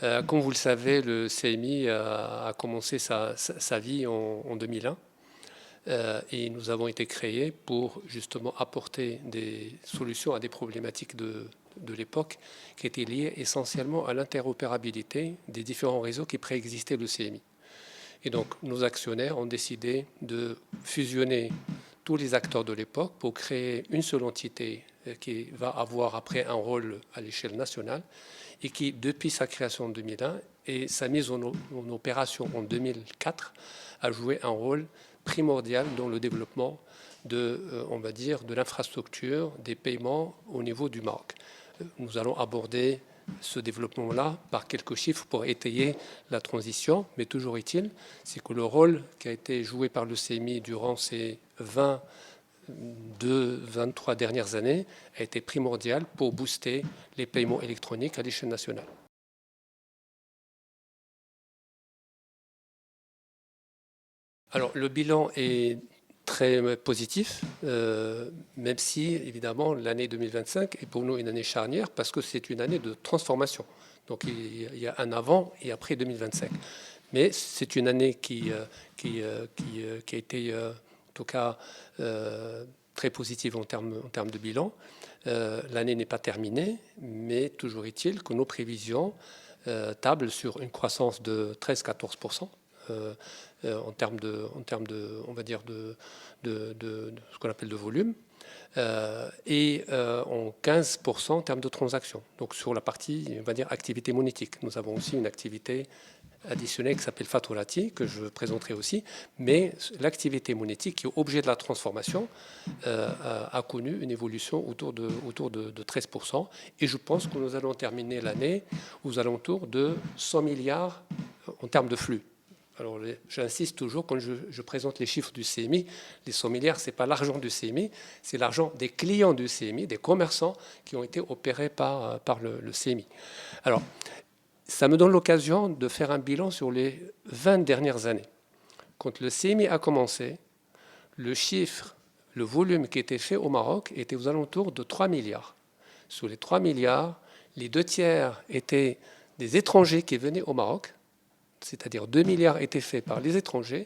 Comme vous le savez, le CMI a commencé sa vie en 2001 et nous avons été créés pour justement apporter des solutions à des problématiques de l'époque qui étaient liées essentiellement à l'interopérabilité des différents réseaux qui préexistaient le CMI. Et donc nos actionnaires ont décidé de fusionner tous les acteurs de l'époque pour créer une seule entité qui va avoir après un rôle à l'échelle nationale et qui, depuis sa création en 2001 et sa mise en opération en 2004, a joué un rôle primordial dans le développement on va dire, de l'infrastructure des paiements au niveau du Maroc. Nous allons aborder ce développement-là par quelques chiffres pour étayer la transition, mais toujours est-il, c'est que le rôle qui a été joué par le CMI durant ces 23 dernières années a été primordial pour booster les paiements électroniques à l'échelle nationale. Alors, le bilan est très positif, même si, évidemment, l'année 2025 est pour nous une année charnière parce que c'est une année de transformation. Donc, il y a un avant et après 2025. Mais c'est une année qui a été, en tout cas, très positive en termes de bilan. L'année n'est pas terminée, mais toujours est-il que nos prévisions tablent sur une croissance de 13-14%. En termes on va dire, de ce qu'on appelle de volume, et en 15% en termes de transactions. Donc sur la partie, on va dire, activité monétique. Nous avons aussi une activité additionnelle qui s'appelle Faturati, que je présenterai aussi, mais l'activité monétique qui est objet de la transformation a connu une évolution autour de 13%, et je pense que nous allons terminer l'année aux alentours de 100 milliards en termes de flux. Alors, j'insiste toujours, quand je présente les chiffres du CMI, les 100 milliards, ce n'est pas l'argent du CMI, c'est l'argent des clients du CMI, des commerçants qui ont été opérés par le CMI. Alors, ça me donne l'occasion de faire un bilan sur les 20 dernières années. Quand le CMI a commencé, le chiffre, le volume qui était fait au Maroc était aux alentours de 3 milliards. Sur les 3 milliards, les 2 tiers étaient des étrangers qui venaient au Maroc, c'est-à-dire 2 milliards étaient faits par les étrangers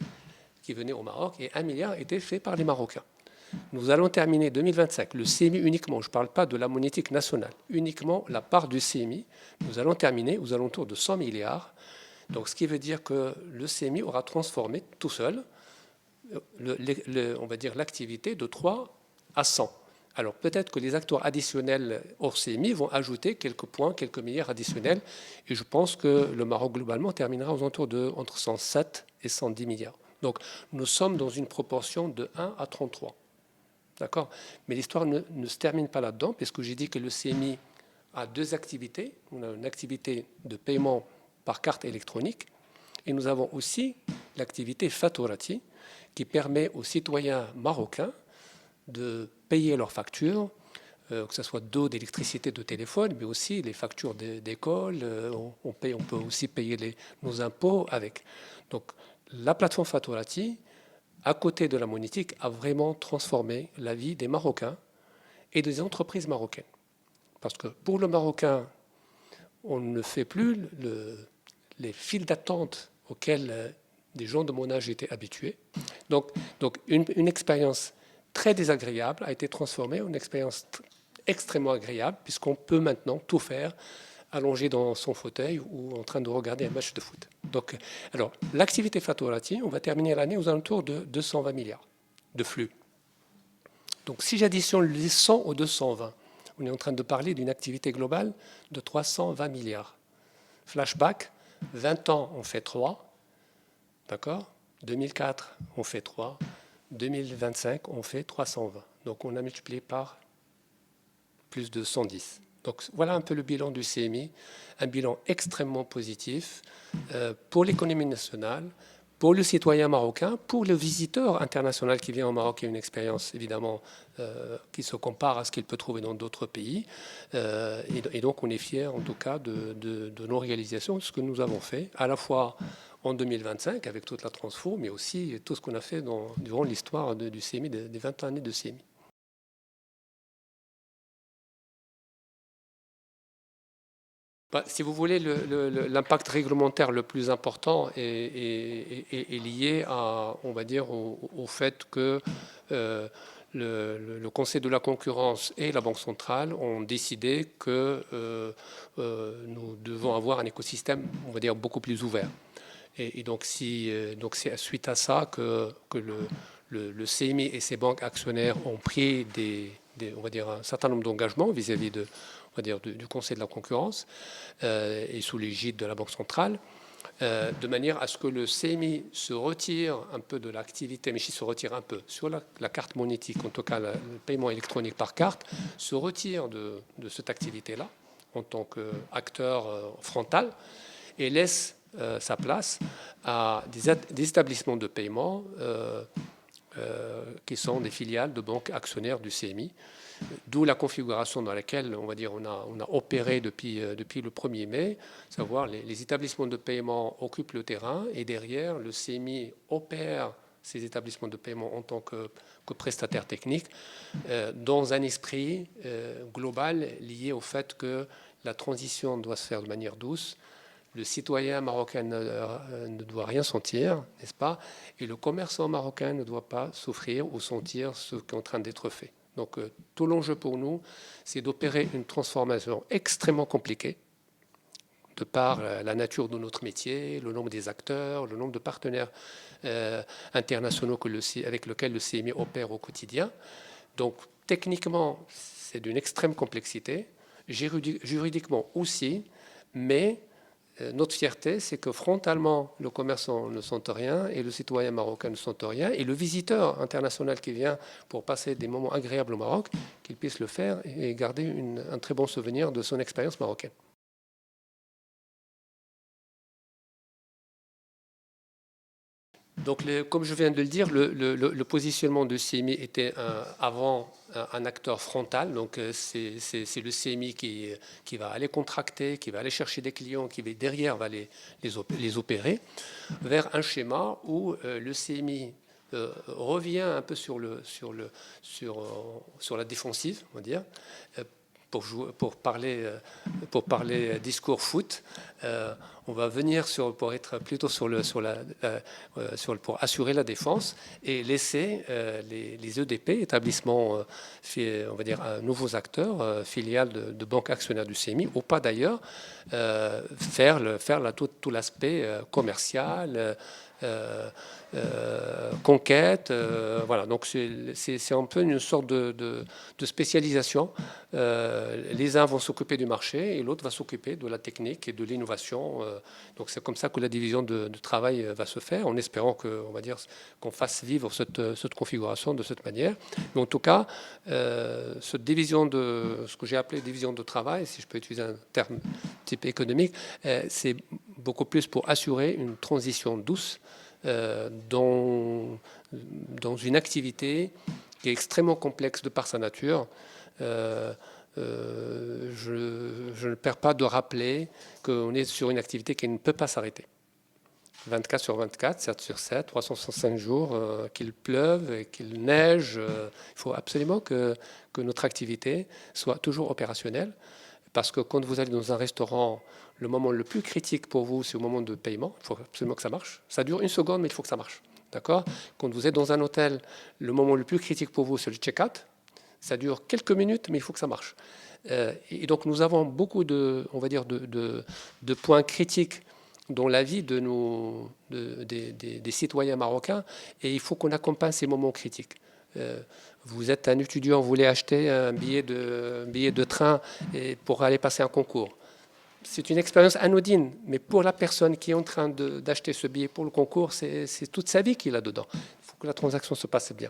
qui venaient au Maroc et 1 milliard était fait par les Marocains. Nous allons terminer 2025, le CMI uniquement, je ne parle pas de la monétique nationale, uniquement la part du CMI, nous allons terminer aux alentours de 100 milliards. Donc ce qui veut dire que le CMI aura transformé tout seul, on va dire, l'activité de 3 à 100. Alors peut-être que les acteurs additionnels hors CMI vont ajouter quelques points, quelques milliards additionnels. Et je pense que le Maroc globalement terminera aux alentours de entre 107 et 110 milliards. Donc nous sommes dans une proportion de 1 à 33. D'accord? Mais l'histoire ne se termine pas là-dedans, puisque j'ai dit que le CMI a deux activités. On a une activité de paiement par carte électronique et nous avons aussi l'activité Faturati qui permet aux citoyens marocains de payer leurs factures, que ce soit d'eau, d'électricité, de téléphone, mais aussi les factures d'école. On peut aussi payer nos impôts avec. Donc la plateforme Faturati, à côté de la monétique, a vraiment transformé la vie des Marocains et des entreprises marocaines. Parce que pour le Marocain, on ne fait plus les files d'attente auxquelles des gens de mon âge étaient habitués. Donc une expérience très désagréable a été transformée en une expérience extrêmement agréable, puisqu'on peut maintenant tout faire allongé dans son fauteuil ou en train de regarder un match de foot. Donc, alors, l'activité Faturati, on va terminer l'année aux alentours de 220 milliards de flux. Donc, si j'additionne les 100 aux 220, on est en train de parler d'une activité globale de 320 milliards. Flashback, 20 ans, on fait 3, d'accord? 2004, on fait 3. 2025, on fait 320. Donc, on a multiplié par plus de 110. Donc voilà un peu le bilan du CMI, un bilan extrêmement positif pour l'économie nationale, pour le citoyen marocain, pour le visiteur international qui vient au Maroc, qui a une expérience évidemment qui se compare à ce qu'il peut trouver dans d'autres pays. Et donc on est fiers en tout cas de nos réalisations, de ce que nous avons fait, à la fois en 2025 avec toute la transfo, mais aussi tout ce qu'on a fait durant l'histoire du CMI, des 20 années de CMI. Bah, si vous voulez, l'impact réglementaire le plus important est lié à, on va dire, au fait que le Conseil de la concurrence et la Banque centrale ont décidé que nous devons avoir un écosystème, on va dire, beaucoup plus ouvert. Et donc, donc c'est suite à ça que le CMI et ses banques actionnaires ont pris on va dire, un certain nombre d'engagements vis-à-vis on va dire, du Conseil de la concurrence et sous l'égide de la Banque centrale, de manière à ce que le CMI se retire un peu de l'activité, mais se retire un peu sur la carte monétique, en tout cas le paiement électronique par carte, se retire de cette activité-là en tant qu'acteur frontal et laisse sa place à des établissements de paiement qui sont des filiales de banques actionnaires du CMI, d'où la configuration dans laquelle on va dire on a opéré depuis le 1er mai, savoir les établissements de paiement occupent le terrain et derrière le CMI opère ces établissements de paiement en tant que prestataire technique dans un esprit global lié au fait que la transition doit se faire de manière douce. Le citoyen marocain ne doit rien sentir, n'est-ce pas? Et le commerçant marocain ne doit pas souffrir ou sentir ce qui est en train d'être fait. Donc tout l'enjeu pour nous, c'est d'opérer une transformation extrêmement compliquée de par la nature de notre métier, le nombre des acteurs, le nombre de partenaires internationaux avec lesquels le CMI opère au quotidien. Donc techniquement, c'est d'une extrême complexité, juridiquement aussi, mais notre fierté, c'est que frontalement, le commerçant ne sent rien et le citoyen marocain ne sent rien. Et le visiteur international qui vient pour passer des moments agréables au Maroc, qu'il puisse le faire et garder un très bon souvenir de son expérience marocaine. Donc, comme je viens de le dire, le positionnement de CMI était avant un acteur frontal. Donc, c'est le CMI qui va aller contracter, qui va aller chercher des clients, qui derrière va les opérer, vers un schéma où le CMI revient un peu sur la défensive, on va dire, pour parler discours foot, on va venir pour être plutôt pour assurer la défense et laisser les EDP, établissements, on va dire, nouveaux acteurs, filiales de banques actionnaires du CMI, ou pas d'ailleurs, faire tout l'aspect commercial. Conquête, voilà. Donc c'est un peu une sorte de spécialisation. Les uns vont s'occuper du marché et l'autre va s'occuper de la technique et de l'innovation. Donc c'est comme ça que la division de travail va se faire, en espérant qu'on fasse vivre cette configuration de cette manière. Mais en tout cas, cette division ce que j'ai appelé division de travail, si je peux utiliser un terme type économique, c'est beaucoup plus pour assurer une transition douce dans une activité qui est extrêmement complexe de par sa nature. Je ne perds pas de rappeler qu'on est sur une activité qui ne peut pas s'arrêter. 24 sur 24, 7 sur 7, 365 jours, qu'il pleuve, qu'il neige. Il faut absolument que notre activité soit toujours opérationnelle. Parce que quand vous allez dans un restaurant, le moment le plus critique pour vous, c'est au moment de paiement. Il faut absolument que ça marche. Ça dure une seconde, mais il faut que ça marche. D'accord? Quand vous êtes dans un hôtel, le moment le plus critique pour vous, c'est le check-out. Ça dure quelques minutes, mais il faut que ça marche. Et donc, nous avons beaucoup on va dire, de points critiques dans la vie des citoyens marocains. Et il faut qu'on accompagne ces moments critiques. Vous êtes un étudiant, vous voulez acheter un billet de train pour aller passer un concours. C'est une expérience anodine, mais pour la personne qui est en train d'acheter ce billet pour le concours, c'est toute sa vie qu'il a dedans. Il faut que la transaction se passe bien.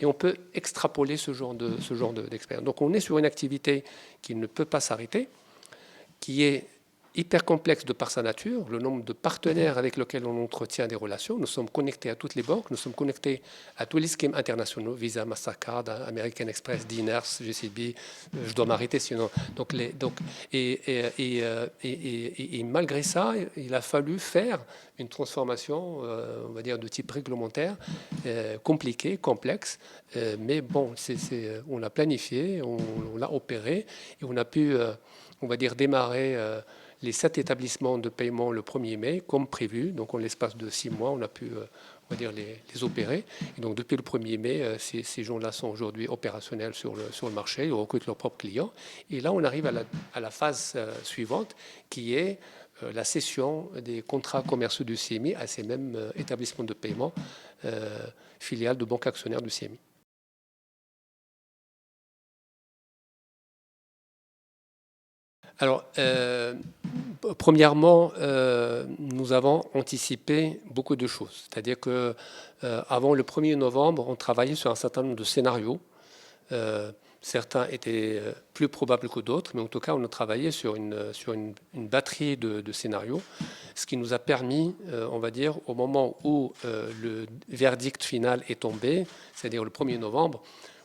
Et on peut extrapoler ce genre d'expérience. Donc on est sur une activité qui ne peut pas s'arrêter, qui est hyper complexe de par sa nature, le nombre de partenaires avec lesquels on entretient des relations. Nous sommes connectés à toutes les banques, nous sommes connectés à tous les schèmes internationaux, Visa, Mastercard, American Express, Diners, JCB. Je dois m'arrêter sinon. Et malgré ça, il a fallu faire une transformation, on va dire, de type réglementaire, compliquée, complexe. Mais bon, on l'a planifié, on l'a opéré et on a pu on va dire, démarré les 7 établissements de paiement le 1er mai, comme prévu. Donc, en l'espace de 6 mois, on a pu on va dire, les opérer. Et donc, depuis le 1er mai, ces gens-là sont aujourd'hui opérationnels sur le marché, ils recrutent leurs propres clients. Et là, on arrive à la phase suivante, qui est la cession des contrats commerciaux du CMI à ces mêmes établissements de paiement, filiales de banques actionnaires du CMI. Alors, premièrement, nous avons anticipé beaucoup de choses. C'est-à-dire que avant le 1er novembre, on travaillait sur un certain nombre de scénarios. Certains étaient plus probables que d'autres, mais en tout cas, on a travaillé sur une batterie de scénarios, ce qui nous a permis, on va dire, au moment où le verdict final est tombé, c'est-à-dire le 1er novembre,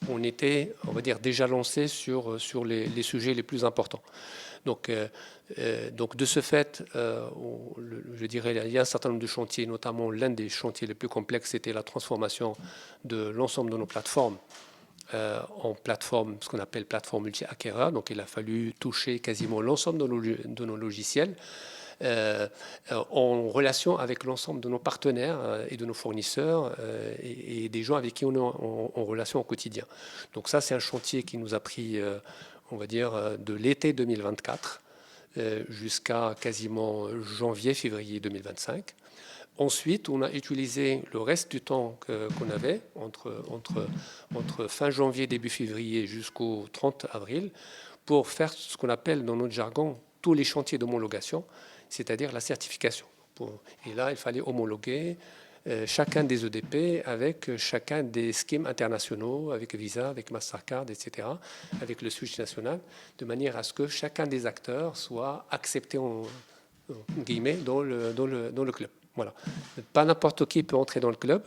on était, on va dire, déjà lancé sur les sujets les plus importants. Donc, de ce fait, je dirais, il y a un certain nombre de chantiers, notamment l'un des chantiers les plus complexes, c'était la transformation de l'ensemble de nos plateformes en plateforme, ce qu'on appelle plateforme multi-acquéreur. Donc, il a fallu toucher quasiment l'ensemble de nos logiciels en relation avec l'ensemble de nos partenaires et de nos fournisseurs et des gens avec qui on est en relation au quotidien. Donc, ça, c'est un chantier qui nous a pris on va dire, de l'été 2024 jusqu'à quasiment janvier, février 2025. Ensuite, on a utilisé le reste du temps qu'on avait, entre fin janvier, début février jusqu'au 30 avril, pour faire ce qu'on appelle dans notre jargon tous les chantiers d'homologation, c'est-à-dire la certification. Et là, il fallait homologuer chacun des EDP avec chacun des schemes internationaux, avec Visa, avec Mastercard, etc., avec le switch national, de manière à ce que chacun des acteurs soit accepté en guillemets dans le club. Voilà. Pas n'importe qui peut entrer dans le club.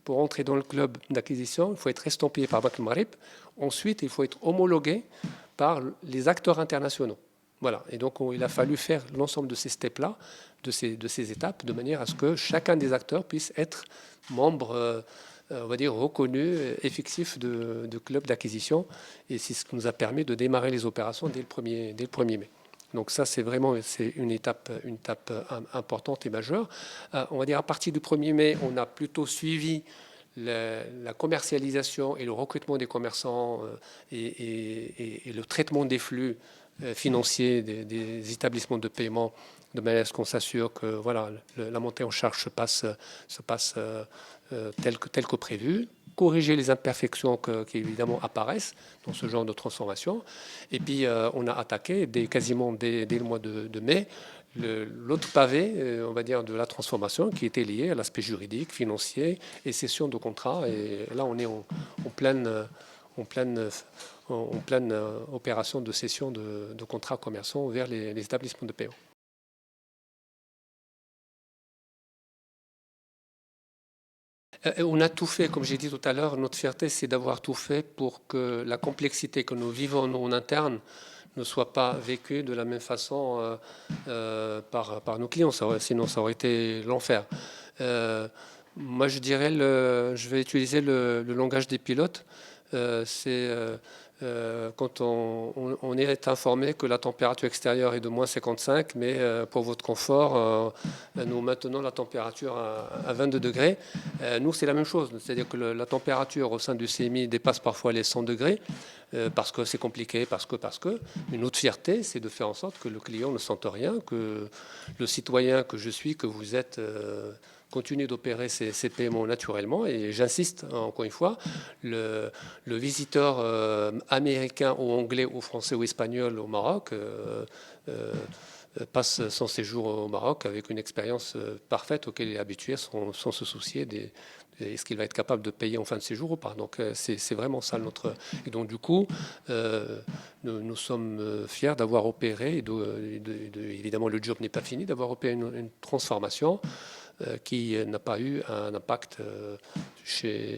Pour entrer dans le club d'acquisition, il faut être estampillé par Banque Maghreb. Ensuite, il faut être homologué par les acteurs internationaux. Voilà. Et donc, il a fallu faire l'ensemble de ces steps-là, de ces étapes, de manière à ce que chacun des acteurs puisse être membre, on va dire, reconnu, effectif de club d'acquisition. Et c'est ce qui nous a permis de démarrer les opérations dès le 1er mai. Donc ça, c'est vraiment une étape importante et majeure. On va dire à partir du 1er mai, on a plutôt suivi la commercialisation et le recrutement des commerçants et le traitement des flux financiers des établissements de paiement de manière à ce qu'on s'assure que voilà, la montée en charge se passe tel que prévu, corriger les imperfections qui évidemment apparaissent dans ce genre de transformation. Et puis on a attaqué quasiment dès le mois de mai l'autre pavé, on va dire, de la transformation qui était lié à l'aspect juridique, financier et cession de contrats. Et là, on est en pleine opération de cession de contrats commerciaux vers les établissements de paiement. On a tout fait, comme j'ai dit tout à l'heure, notre fierté, c'est d'avoir tout fait pour que la complexité que nous vivons nous, en interne ne soit pas vécue de la même façon par nos clients, sinon ça aurait été l'enfer. Moi, je dirais, je vais utiliser le langage des pilotes. C'est quand on est informé que la température extérieure est de moins 55, mais pour votre confort, nous maintenons la température à 22 degrés. Nous, c'est la même chose, c'est-à-dire que la température au sein du CMI dépasse parfois les 100 degrés, parce que c'est compliqué, parce que. Une autre fierté, c'est de faire en sorte que le client ne sente rien, que le citoyen que je suis, que vous êtes, continue d'opérer ces paiements naturellement. Et j'insiste, encore une fois, le visiteur américain ou anglais ou français ou espagnol au Maroc passe son séjour au Maroc avec une expérience parfaite auquel il est habitué sans se soucier est-ce qu'il va être capable de payer en fin de séjour ou pas. Donc c'est vraiment ça notre... Et donc du coup, nous sommes fiers d'avoir opéré, évidemment le job n'est pas fini, d'avoir opéré une transformation qui n'a pas eu un impact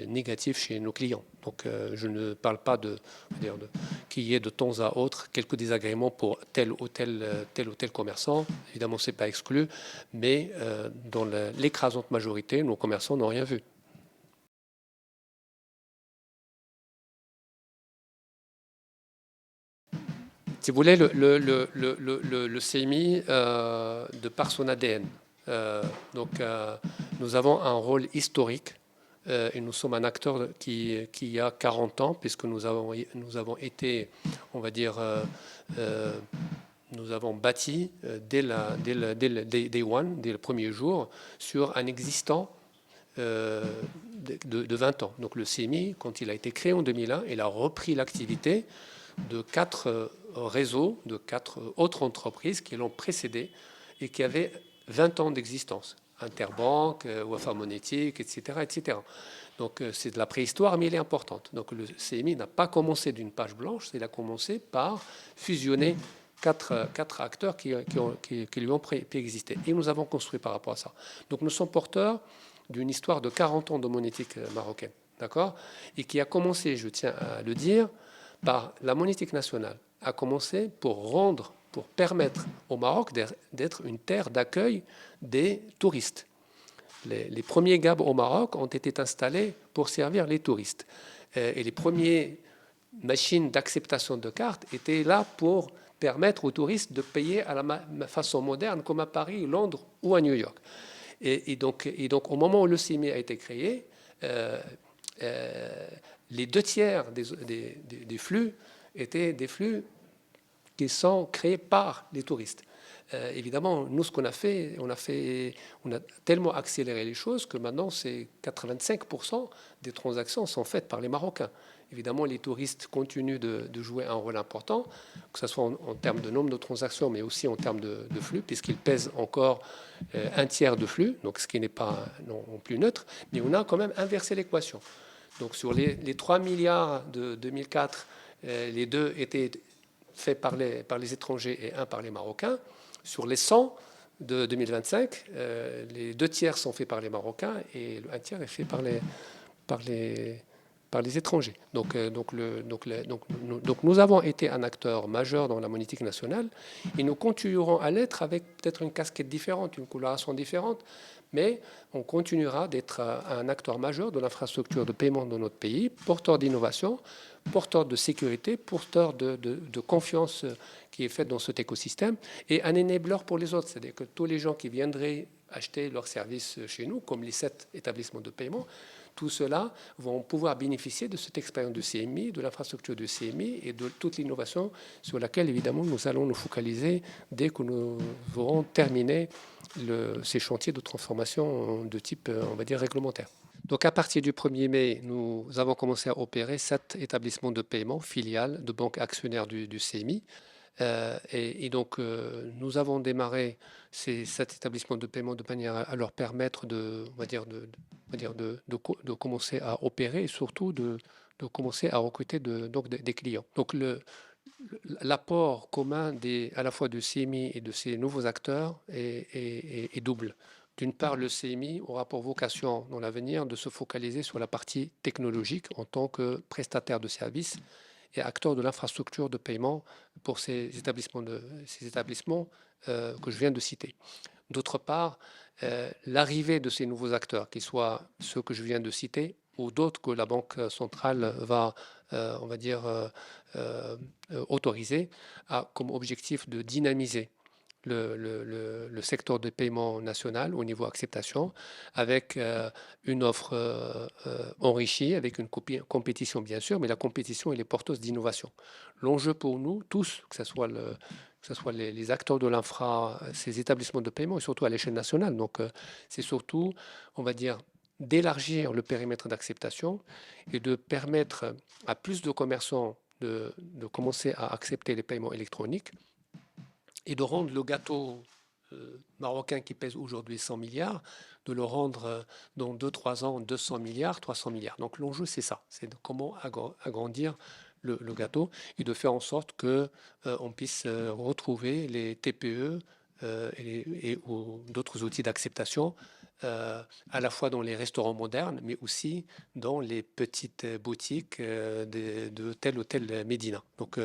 négatif chez nos clients. Donc je ne parle pas qu'il y ait de temps à autre quelques désagréments pour tel ou tel commerçant. Évidemment, ce n'est pas exclu, mais dans l'écrasante majorité, nos commerçants n'ont rien vu. Si vous voulez, le CMI, de par son ADN, nous avons un rôle historique et nous sommes un acteur qui a 40 ans, puisque nous avons été, on va dire, nous avons bâti day one, dès le premier jour, sur un existant de 20 ans. Donc le CMI, quand il a été créé en 2001, il a repris l'activité de 4 réseaux, de 4 autres entreprises qui l'ont précédé et qui avaient 20 ans d'existence. Interbank, Wafa Monétique, etc., etc. Donc c'est de la préhistoire, mais elle est importante. Donc le CMI n'a pas commencé d'une page blanche, il a commencé par fusionner 4 acteurs qui lui ont préexisté. Et nous avons construit par rapport à ça. Donc nous sommes porteurs d'une histoire de 40 ans de monétique marocaine, d'accord, et qui a commencé, je tiens à le dire, par la monétique nationale, a commencé pour permettre au Maroc d'être une terre d'accueil des touristes. Les premiers GAB au Maroc ont été installés pour servir les touristes. Et les premières machines d'acceptation de cartes étaient là pour permettre aux touristes de payer à la façon moderne, comme à Paris, Londres ou à New York. Et donc, au moment où le CMI a été créé, les 2 tiers des flux étaient des flux qui sont créés par les touristes. Évidemment, nous, ce qu'on a fait, on a tellement accéléré les choses que maintenant, 85% des transactions sont faites par les Marocains. Évidemment, les touristes continuent de jouer un rôle important, que ce soit en termes de nombre de transactions, mais aussi en termes de flux, puisqu'ils pèsent encore 1 tiers de flux, donc ce qui n'est pas non plus neutre, mais on a quand même inversé l'équation. Donc sur les 3 milliards de 2004, les 2 étaient faits par les étrangers et 1 par les Marocains. Sur les 100 de 2025, les 2 tiers sont faits par les Marocains et le 1 tiers est fait par les étrangers. Donc nous avons été un acteur majeur dans la monétique nationale et nous continuerons à l'être avec peut-être une casquette différente, une coloration différente, mais on continuera d'être un acteur majeur de l'infrastructure de paiement dans notre pays, porteur d'innovation, porteur de sécurité, porteur de confiance qui est faite dans cet écosystème et un enabler pour les autres. C'est-à-dire que tous les gens qui viendraient acheter leurs services chez nous, comme les 7 établissements de paiement, tout cela vont pouvoir bénéficier de cette expérience de CMI, de l'infrastructure de CMI et de toute l'innovation sur laquelle, évidemment, nous allons nous focaliser dès que nous aurons terminé ces chantiers de transformation de type, on va dire, réglementaire. Donc, à partir du 1er mai, nous avons commencé à opérer 7 établissements de paiement, filiales de banques actionnaires du CMI. Donc, nous avons démarré cet établissement de paiement de manière à leur permettre de commencer à opérer et surtout de commencer à recruter des clients. Donc, l'apport commun à la fois du CMI et de ces nouveaux acteurs est double. D'une part, le CMI aura pour vocation dans l'avenir de se focaliser sur la partie technologique en tant que prestataire de services et acteur de l'infrastructure de paiement pour ces établissements que je viens de citer. D'autre part, l'arrivée de ces nouveaux acteurs, qu'ils soient ceux que je viens de citer ou d'autres que la Banque centrale va, on va dire, autoriser, a comme objectif de dynamiser le secteur de paiement national au niveau acceptation, avec une offre enrichie, avec une compétition bien sûr, mais la compétition elle est porteuse d'innovation. L'enjeu pour nous tous, que ce soit les acteurs de l'infra, ces établissements de paiement, et surtout à l'échelle nationale. Donc c'est surtout, on va dire, d'élargir le périmètre d'acceptation et de permettre à plus de commerçants de commencer à accepter les paiements électroniques et de rendre le gâteau marocain qui pèse aujourd'hui 100 milliards, de le rendre dans 2-3 ans 200 milliards, 300 milliards. Donc l'enjeu, c'est ça, c'est de comment agrandir le gâteau et de faire en sorte qu'on puisse retrouver les TPE ou d'autres outils d'acceptation à la fois dans les restaurants modernes, mais aussi dans les petites boutiques de tel ou tel médina. Donc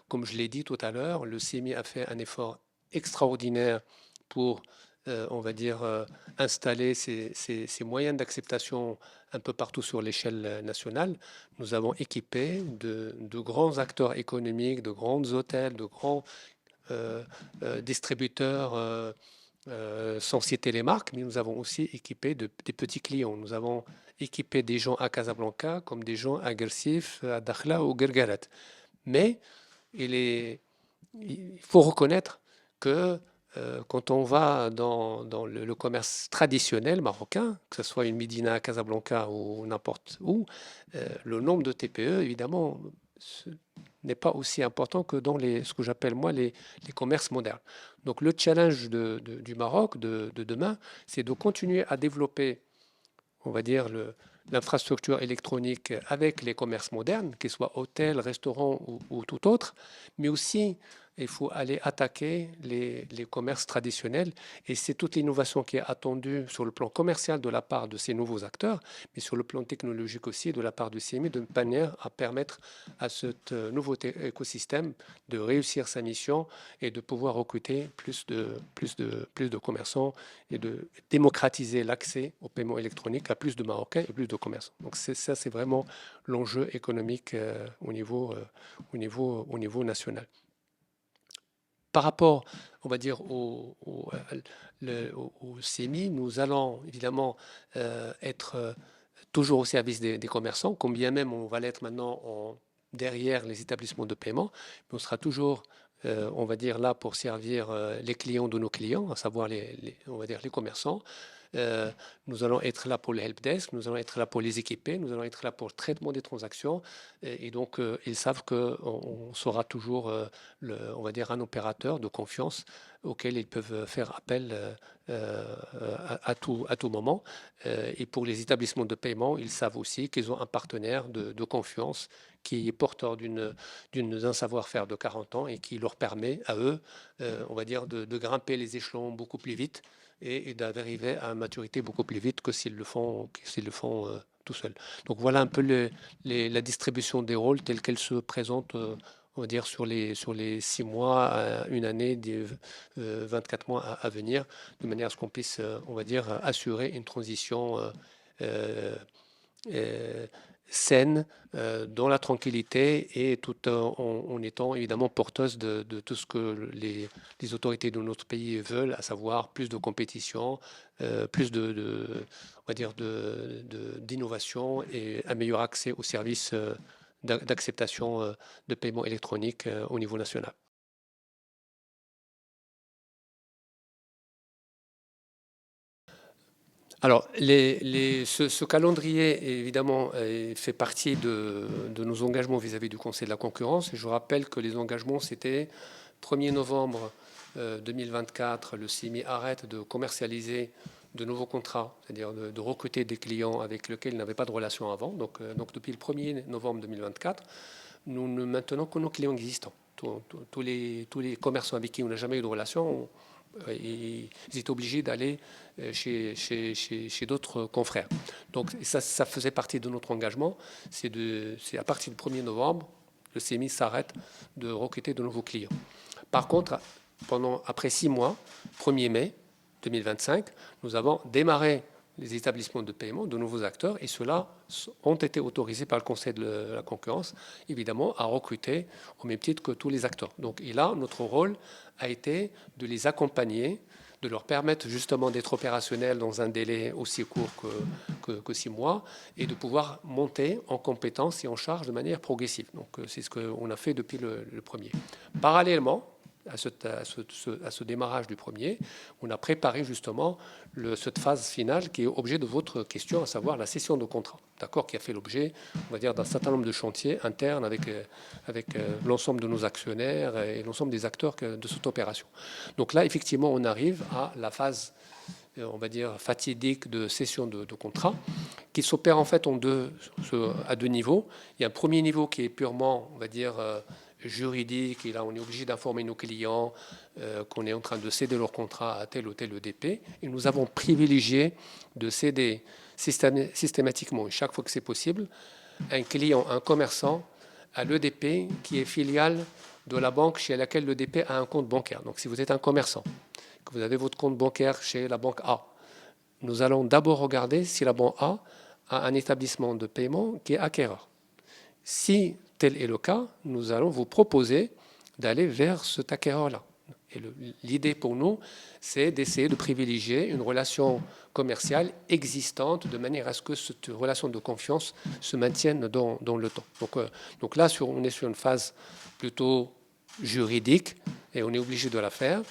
comme je l'ai dit tout à l'heure, le CMI a fait un effort extraordinaire pour, on va dire, installer ces moyens d'acceptation un peu partout sur l'échelle nationale. Nous avons équipé de grands acteurs économiques, de grands hôtels, de grands distributeurs, sans citer les marques, mais nous avons aussi équipé des petits clients. Nous avons équipé des gens à Casablanca comme des gens à Guersif, à Dakhla ou Guerguerat. Mais il faut reconnaître que quand on va dans le commerce traditionnel marocain, que ce soit une Médina à Casablanca ou n'importe où, le nombre de TPE, évidemment, n'est pas aussi important que dans ce que j'appelle moi les commerces modernes. Donc le challenge du Maroc de demain, c'est de continuer à développer, on va dire, l'infrastructure électronique avec les commerces modernes, qu'ils soient hôtels, restaurants ou tout autre, mais aussi il faut aller attaquer les commerces traditionnels. Et c'est toute l'innovation qui est attendue sur le plan commercial de la part de ces nouveaux acteurs, mais sur le plan technologique aussi de la part du CMI, de manière à permettre à ce nouveau écosystème de réussir sa mission et de pouvoir recruter plus de commerçants et de démocratiser l'accès au paiement électronique à plus de Marocains et plus de commerçants. Donc ça, c'est vraiment l'enjeu économique au niveau national. Par rapport, on va dire, au CMI, nous allons évidemment être toujours au service des commerçants, combien même on va l'être maintenant derrière les établissements de paiement, mais on sera toujours, on va dire, là pour servir les clients de nos clients, à savoir on va dire les commerçants. Euh, Nous allons être là pour le helpdesk, nous allons être là pour les équiper, nous allons être là pour le traitement des transactions. Et donc, ils savent qu'on sera toujours, on va dire, un opérateur de confiance auquel ils peuvent faire appel à tout moment. Et pour les établissements de paiement, ils savent aussi qu'ils ont un partenaire de confiance qui est porteur d'un savoir-faire de 40 ans et qui leur permet à eux, on va dire, de grimper les échelons beaucoup plus vite et d'arriver à maturité beaucoup plus vite que s'ils le font tout seuls. Donc voilà un peu la distribution des rôles telle qu'elle se présente, on va dire, sur les 6 mois, une année, 24 mois à venir, de manière à ce qu'on puisse, on va dire, assurer une transition euh, saine, dans la tranquillité et tout en étant évidemment porteuse de tout ce que les autorités de notre pays veulent, à savoir plus de compétition, plus on va dire d'innovation et un meilleur accès aux services d'acceptation de paiement électronique au niveau national. Alors, ce calendrier, évidemment, fait partie de nos engagements vis-à-vis du Conseil de la concurrence. Et je rappelle que les engagements, c'était 1er novembre 2024, le CIMI arrête de commercialiser de nouveaux contrats, c'est-à-dire de recruter des clients avec lesquels il n'avait pas de relation avant. Donc depuis le 1er novembre 2024, nous ne maintenons que nos clients existants. Tous les commerçants avec qui on n'a jamais eu de relation, ils étaient obligés d'aller chez d'autres confrères. Donc ça faisait partie de notre engagement. C'est à partir du 1er novembre, le CMI s'arrête de recruter de nouveaux clients. Par contre, après 6 mois, 1er mai 2025, nous avons démarré les établissements de paiement de nouveaux acteurs et ceux-là ont été autorisés par le Conseil de la concurrence, évidemment, à recruter au même titre que tous les acteurs. Donc, et là, notre rôle a été de les accompagner, de leur permettre justement d'être opérationnels dans un délai aussi court que 6 mois et de pouvoir monter en compétences et en charge de manière progressive. Donc, c'est ce qu'on a fait depuis le premier. Parallèlement, à ce démarrage du premier, on a préparé justement cette phase finale qui est objet de votre question, à savoir la cession de contrat, d'accord, qui a fait l'objet, on va dire, d'un certain nombre de chantiers internes avec l'ensemble de nos actionnaires et l'ensemble des acteurs de cette opération. Donc là, effectivement, on arrive à la phase, on va dire, fatidique de cession de contrat, qui s'opère en fait à deux niveaux. Il y a un premier niveau qui est purement, on va dire, juridique, et là on est obligé d'informer nos clients qu'on est en train de céder leur contrat à tel ou tel EDP, et nous avons privilégié de céder systématiquement, chaque fois que c'est possible, un client, un commerçant, à l'EDP qui est filiale de la banque chez laquelle l'EDP a un compte bancaire. Donc si vous êtes un commerçant, que vous avez votre compte bancaire chez la banque A, nous allons d'abord regarder si la banque A à un établissement de paiement qui est acquéreur. Si tel est le cas, nous allons vous proposer d'aller vers cet acquéreur-là. Et l'idée pour nous, c'est d'essayer de privilégier une relation commerciale existante de manière à ce que cette relation de confiance se maintienne dans le temps. Donc là, on est sur une phase plutôt juridique et on est obligé de la faire.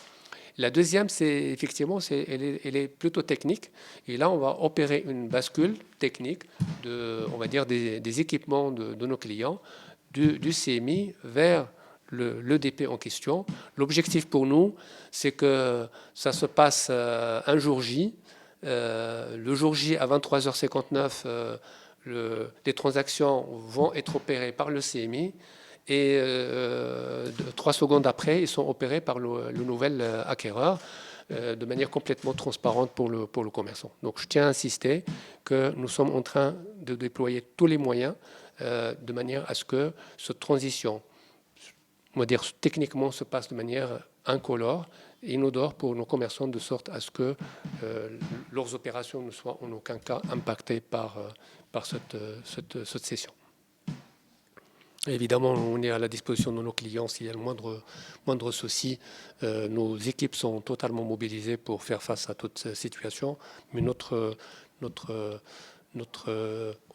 La deuxième, c'est effectivement, elle est plutôt technique. Et là, on va opérer une bascule technique on va dire, des équipements de nos clients, du CMI vers l'EDP en question. L'objectif pour nous, c'est que ça se passe un jour J. Le jour J, à 23h59, les transactions vont être opérées par le CMI. Et 3 secondes après, ils sont opérés par le nouvel acquéreur de manière complètement transparente pour le commerçant. Donc je tiens à insister que nous sommes en train de déployer tous les moyens de manière à ce que cette transition, on va dire techniquement, se passe de manière incolore et inodore pour nos commerçants, de sorte à ce que leurs opérations ne soient en aucun cas impactées par cette session. Évidemment, on est à la disposition de nos clients s'il y a le moindre souci. Nos équipes sont totalement mobilisées pour faire face à toute cette situation. Mais notre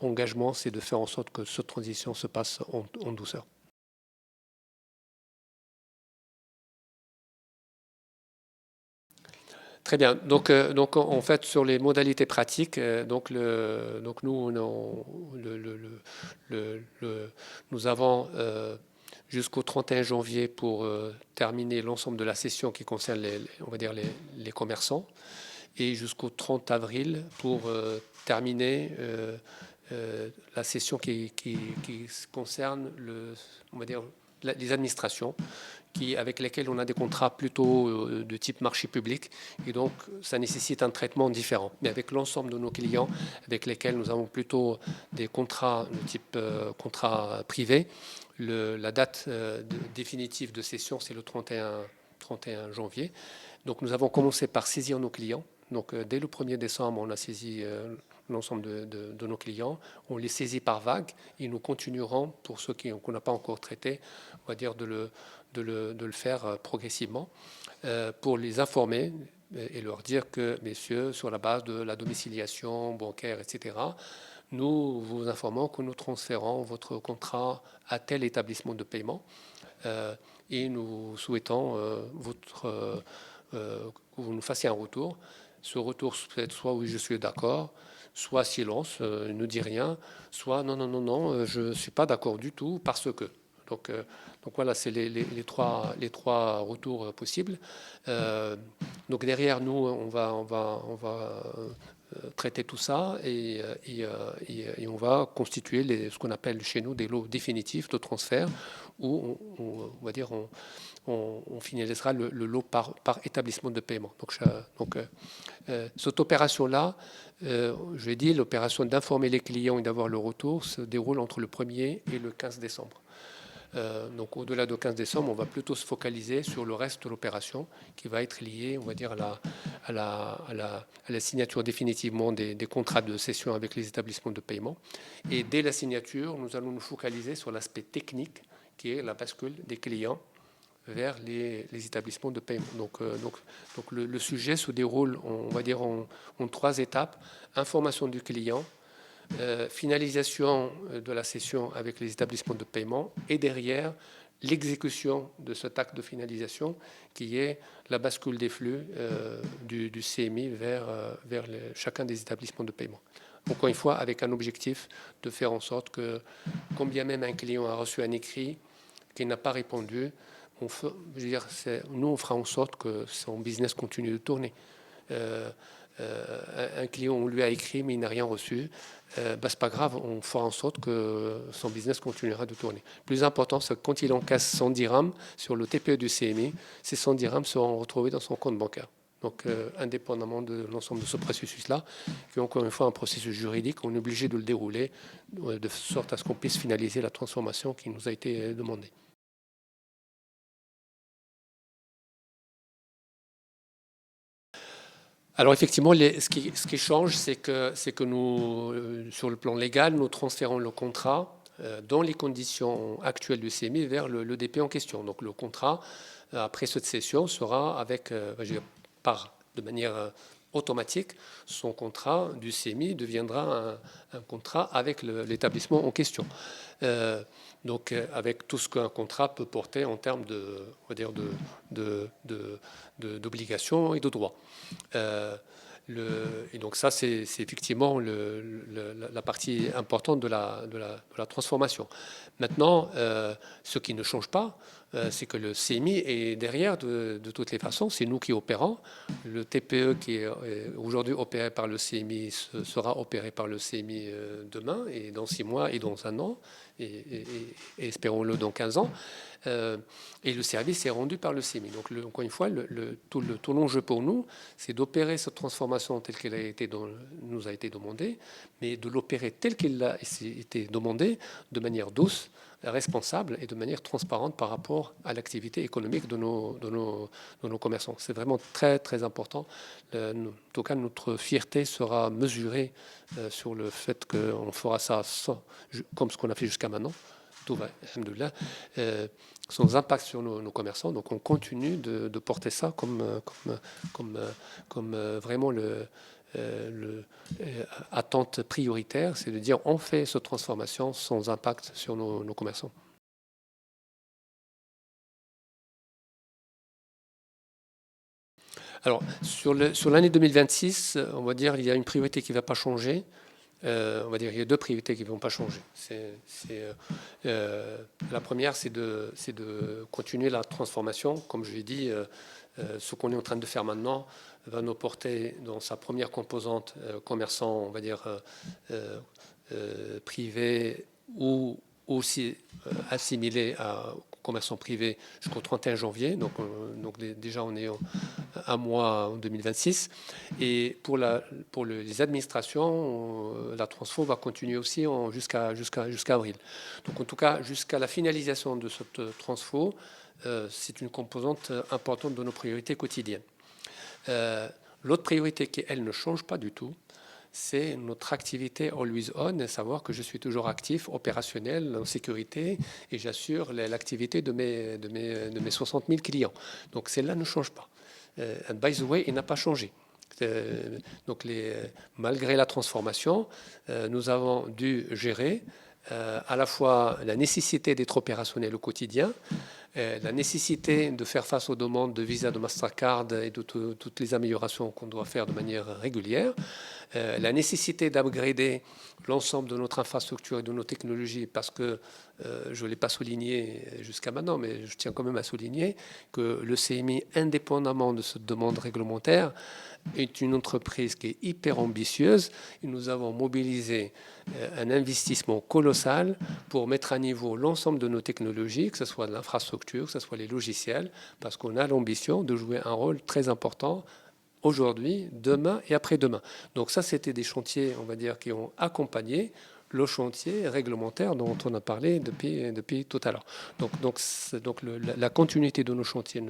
engagement, c'est de faire en sorte que cette transition se passe en douceur. Très bien. Donc, en fait, sur les modalités pratiques, nous avons jusqu'au 31 janvier pour terminer l'ensemble de la session qui concerne on va dire les commerçants, et jusqu'au 30 avril pour terminer la session qui concerne on va dire, les administrations, avec lesquelles on a des contrats plutôt de type marché public, et donc ça nécessite un traitement différent. Mais avec l'ensemble de nos clients avec lesquels nous avons plutôt des contrats de type contrat privé, la date définitive de session, c'est le 31 janvier. Donc nous avons commencé par saisir nos clients. Donc dès le 1er décembre, on a saisi l'ensemble de nos clients. On les saisit par vague et nous continuerons, pour ceux qu'on n'a pas encore traités, on va dire de le faire progressivement pour les informer et leur dire que, messieurs, sur la base de la domiciliation bancaire, etc., nous vous informons que nous transférons votre contrat à tel établissement de paiement et nous souhaitons que vous nous fassiez un retour. Ce retour peut être soit oui, je suis d'accord, soit silence, ne dit rien, soit non, je ne suis pas d'accord du tout parce que. Donc voilà, c'est les trois retours possibles. Donc derrière nous, on va traiter tout ça et on va constituer ce qu'on appelle chez nous des lots définitifs de transfert où on va dire on finalisera le lot par établissement de paiement. Donc cette opération-là, je l'ai dit, l'opération d'informer les clients et d'avoir le retour se déroule entre le 1er et le 15 décembre. Donc au-delà du 15 décembre, on va plutôt se focaliser sur le reste de l'opération qui va être lié, on va dire, à la signature définitivement des contrats de cession avec les établissements de paiement. Et dès la signature, nous allons nous focaliser sur l'aspect technique qui est la bascule des clients vers les établissements de paiement. Donc le sujet se déroule, on va dire, en 3 étapes. Information du client, finalisation de la session avec les établissements de paiement et derrière l'exécution de cet acte de finalisation qui est la bascule des flux du CMI vers chacun des établissements de paiement. Encore une fois, avec un objectif de faire en sorte que, quand bien même un client a reçu un écrit qui n'a pas répondu, nous on fera en sorte que son business continue de tourner. Un client, on lui a écrit mais il n'a rien reçu, c'est pas grave, on fera en sorte que son business continuera de tourner. Le plus important, c'est que quand il encaisse 100 dirhams sur le TPE du CMI, ces 100 dirhams seront retrouvés dans son compte bancaire. Donc, indépendamment de l'ensemble de ce processus-là, qui est encore une fois un processus juridique, on est obligé de le dérouler de sorte à ce qu'on puisse finaliser la transformation qui nous a été demandée. Alors effectivement, ce qui change, c'est que nous, sur le plan légal, nous transférons le contrat dans les conditions actuelles du CMI vers le DP en question. Donc le contrat, après cette session, sera avec, je veux dire, de manière automatique, son contrat du CMI deviendra un contrat avec l'établissement en question. Donc avec tout ce qu'un contrat peut porter en termes on va dire d'obligations et de droits. Et donc ça, c'est effectivement la partie importante de la transformation. Maintenant, ce qui ne change pas, c'est que le CMI est derrière de toutes les façons. C'est nous qui opérons. Le TPE qui est aujourd'hui opéré par le CMI sera opéré par le CMI demain et dans 6 mois et dans 1 an et espérons-le dans 15 ans. Et le service est rendu par le CMI. Donc, encore une fois, tout l'enjeu pour nous, c'est d'opérer cette transformation telle qu'elle nous a été demandée, mais de l'opérer telle qu'elle a été demandée, de manière douce, responsable et de manière transparente par rapport à l'activité économique de nos commerçants. C'est vraiment très, très important. En tout cas, notre fierté sera mesurée sur le fait qu'on fera ça comme ce qu'on a fait jusqu'à maintenant. Tout va, alhamdoulilah, sans impact sur nos commerçants. Donc on continue de porter ça comme vraiment attente prioritaire, c'est de dire on fait cette transformation sans impact sur nos commerçants. Alors sur l'année 2026, on va dire il y a une priorité qui ne va pas changer. On va dire il y a 2 priorités qui ne vont pas changer. La première, c'est de continuer la transformation. Comme je l'ai dit, ce qu'on est en train de faire maintenant va nous porter dans sa première composante commerçant, on va dire privé ou aussi assimilé à commerçants privés jusqu'au 31 janvier. Donc déjà, on est un mois en 2026. Et pour les administrations, la transfo va continuer aussi jusqu'à avril. Donc en tout cas, jusqu'à la finalisation de cette transfo, c'est une composante importante de nos priorités quotidiennes. L'autre priorité qui, elle, ne change pas du tout, c'est notre activité always on, et savoir que je suis toujours actif, opérationnel, en sécurité, et j'assure l'activité de mes 60 000 clients. Donc celle-là ne change pas. And by the way, il n'a pas changé. Donc malgré la transformation, nous avons dû gérer à la fois la nécessité d'être opérationnel au quotidien, la nécessité de faire face aux demandes de Visa, de Mastercard et de toutes les améliorations qu'on doit faire de manière régulière, la nécessité d'upgrader l'ensemble de notre infrastructure et de nos technologies, parce que je ne l'ai pas souligné jusqu'à maintenant, mais je tiens quand même à souligner que le CMI, indépendamment de cette demande réglementaire, est une entreprise qui est hyper ambitieuse et nous avons mobilisé un investissement colossal pour mettre à niveau l'ensemble de nos technologies, que ce soit de l'infrastructure, que ce soit les logiciels, parce qu'on a l'ambition de jouer un rôle très important aujourd'hui, demain et après-demain. Donc ça, c'était des chantiers, on va dire, qui ont accompagné le chantier réglementaire dont on a parlé depuis tout à l'heure. Donc la continuité de nos chantiers,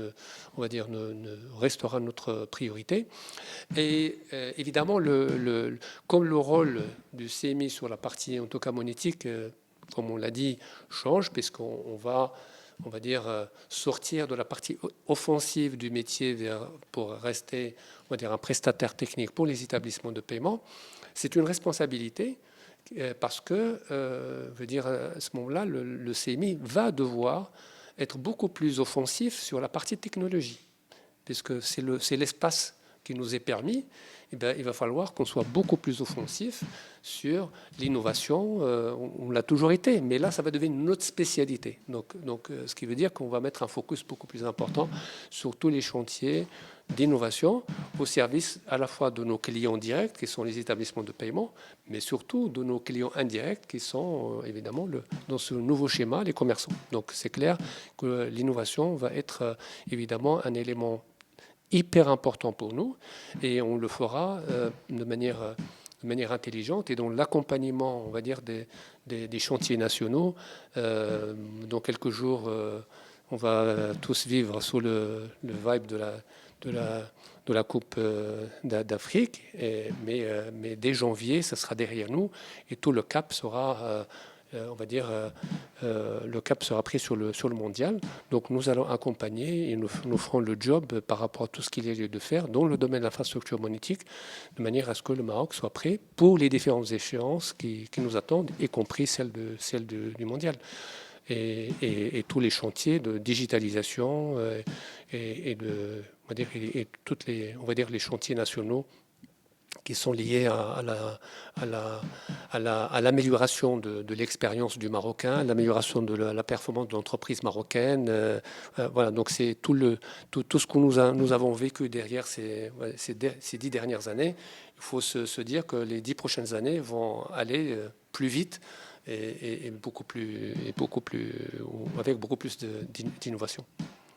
on va dire, restera notre priorité. Et évidemment, comme le rôle du CMI sur la partie, en tout cas monétique, comme on l'a dit, change, puisqu'on va, on va dire, sortir de la partie offensive du métier pour rester, on va dire, un prestataire technique pour les établissements de paiement. C'est une responsabilité parce que, je veux dire, à ce moment-là, le CMI va devoir être beaucoup plus offensif sur la partie technologie, puisque c'est l'espace qui nous est permis. Eh bien, il va falloir qu'on soit beaucoup plus offensif sur l'innovation. On l'a toujours été, mais là, ça va devenir notre spécialité. Donc, ce qui veut dire qu'on va mettre un focus beaucoup plus important sur tous les chantiers d'innovation au service à la fois de nos clients directs, qui sont les établissements de paiement, mais surtout de nos clients indirects, qui sont évidemment dans ce nouveau schéma, les commerçants. Donc, c'est clair que l'innovation va être évidemment un élément hyper important pour nous et on le fera de manière intelligente et dans l'accompagnement, on va dire, des chantiers nationaux. Dans quelques jours, on va tous vivre sous le vibe de la Coupe d'Afrique, mais dès janvier, ça sera derrière nous et tout le cap sera, on va dire, le cap sera pris sur le mondial. Donc nous allons accompagner et nous ferons le job par rapport à tout ce qu'il y a lieu de faire dans le domaine de l'infrastructure monétique, de manière à ce que le Maroc soit prêt pour les différentes échéances qui nous attendent, y compris celle du mondial. Et tous les chantiers de digitalisation on va dire, on va dire les chantiers nationaux qui sont liés à l'amélioration de l'expérience du Marocain, à l'amélioration de la performance de l'entreprise marocaine. Voilà, donc c'est tout ce que nous avons vécu derrière ces 10 dernières années. Il faut se dire que les 10 prochaines années vont aller plus vite et beaucoup plus, avec beaucoup plus d'innovation.